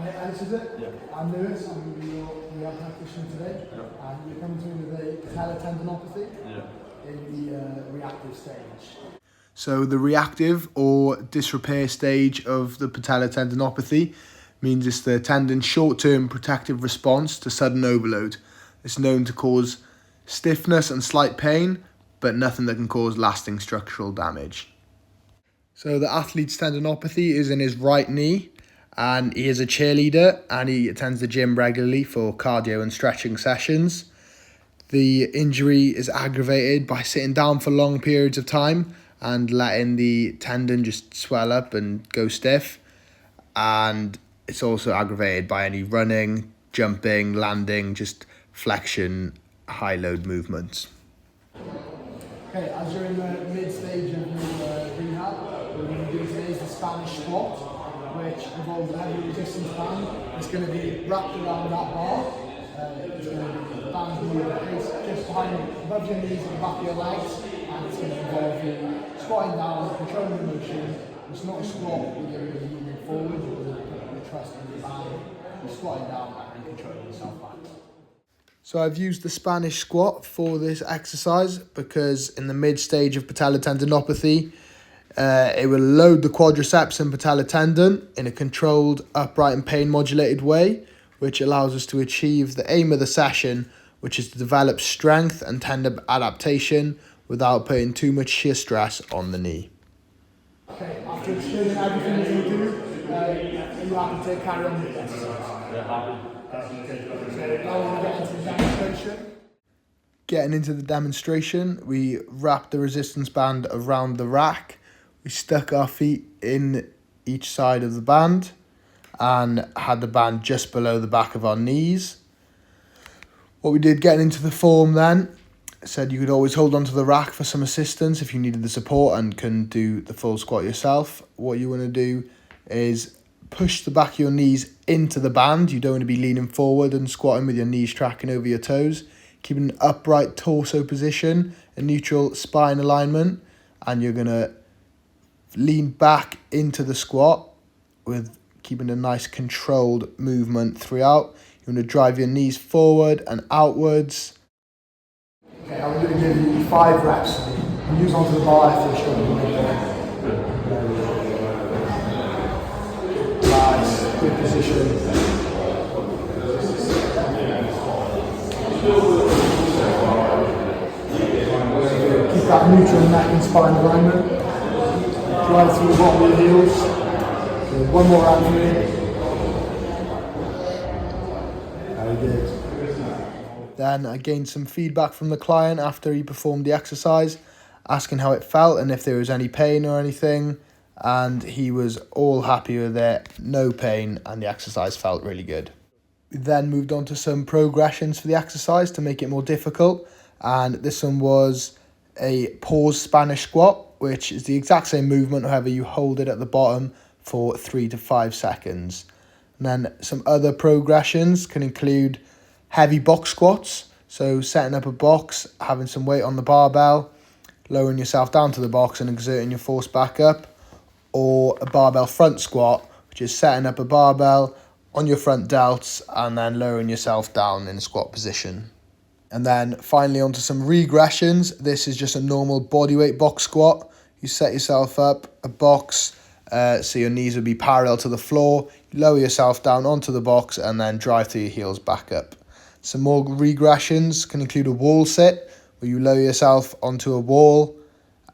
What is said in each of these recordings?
This is it? Yeah. I'm Lewis, I'm going to be your rehab practitioner today. Yeah. And you're coming to me with a patellar tendinopathy Yeah. in the reactive stage. So the reactive or disrepair stage of the patellar tendinopathy means it's the tendon's short-term protective response to sudden overload. It's known to cause stiffness and slight pain, but nothing that can cause lasting structural damage. So the athlete's tendinopathy is in his right knee, and he is a cheerleader and he attends the gym regularly for cardio and stretching sessions. The injury is aggravated by sitting down for long periods of time and letting the tendon just swell up and go stiff. And it's also aggravated by any running, jumping, landing, just flexion, high load movements. Okay, as you're in the mid stage of your rehab, what we're going to do today is the Spanish squat, which involves a heavy resistance band. It's going to be wrapped around that bar. It's going to be the band just behind, above your knees at the back of your legs, and it's going to involve you squatting down, controlling the motion. It's not a squat where you're really moving forward, you're trusting the band, you're squatting down and controlling yourself back. So I've used the Spanish squat for this exercise because in the mid stage of patellar tendinopathy, it will load the quadriceps and patellar tendon in a controlled, upright and pain modulated way, which allows us to achieve the aim of the session, which is to develop strength and tendon adaptation without putting too much shear stress on the knee. Okay, after explaining everything you're going to do, are you happy to carry on with the exercise? Yeah, happy. So now we're going to get into the demonstration. Getting into the demonstration, we wrapped the resistance band around the rack. We stuck our feet in each side of the band and had the band just below the back of our knees. What we did getting into the form then, said you could always hold onto the rack for some assistance if you needed the support and couldn't do the full squat yourself. What you want to do is push the back of your knees into the band. You don't want to be leaning forward and squatting with your knees tracking over your toes. Keep an upright torso position, a neutral spine alignment, and you're going to lean back into the squat with keeping a nice controlled movement throughout. You want to drive your knees forward and outwards. Okay, I'm going to give you 5 reps. Use onto the bar if you're struggling with it. Nice, good position. Keep that neutral neck and spine alignment. Drive through the bottom of your heels. Okay, one more round for me. Very good. Then I gained some feedback from the client after he performed the exercise, asking how it felt and if there was any pain or anything. And he was all happy with it, no pain, and the exercise felt really good. We then moved on to some progressions for the exercise to make it more difficult. And this one was a pause Spanish squat, which is the exact same movement, however you hold it at the bottom for 3 to 5 seconds. And then some other progressions can include heavy box squats, so setting up a box, having some weight on the barbell, lowering yourself down to the box and exerting your force back up, or a barbell front squat, which is setting up a barbell on your front delts and then lowering yourself down in a squat position. And then finally onto some regressions. This is just a normal bodyweight box squat. You set yourself up a box, so your knees would be parallel to the floor, you lower yourself down onto the box and then drive through your heels back up. Some more regressions can include a wall sit, where you lower yourself onto a wall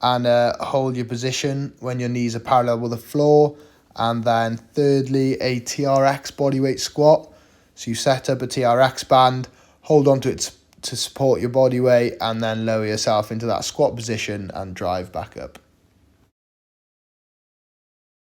and hold your position when your knees are parallel with the floor. And then thirdly, a TRX bodyweight squat. So you set up a TRX band, hold onto it to support your body weight, and then lower yourself into that squat position and drive back up.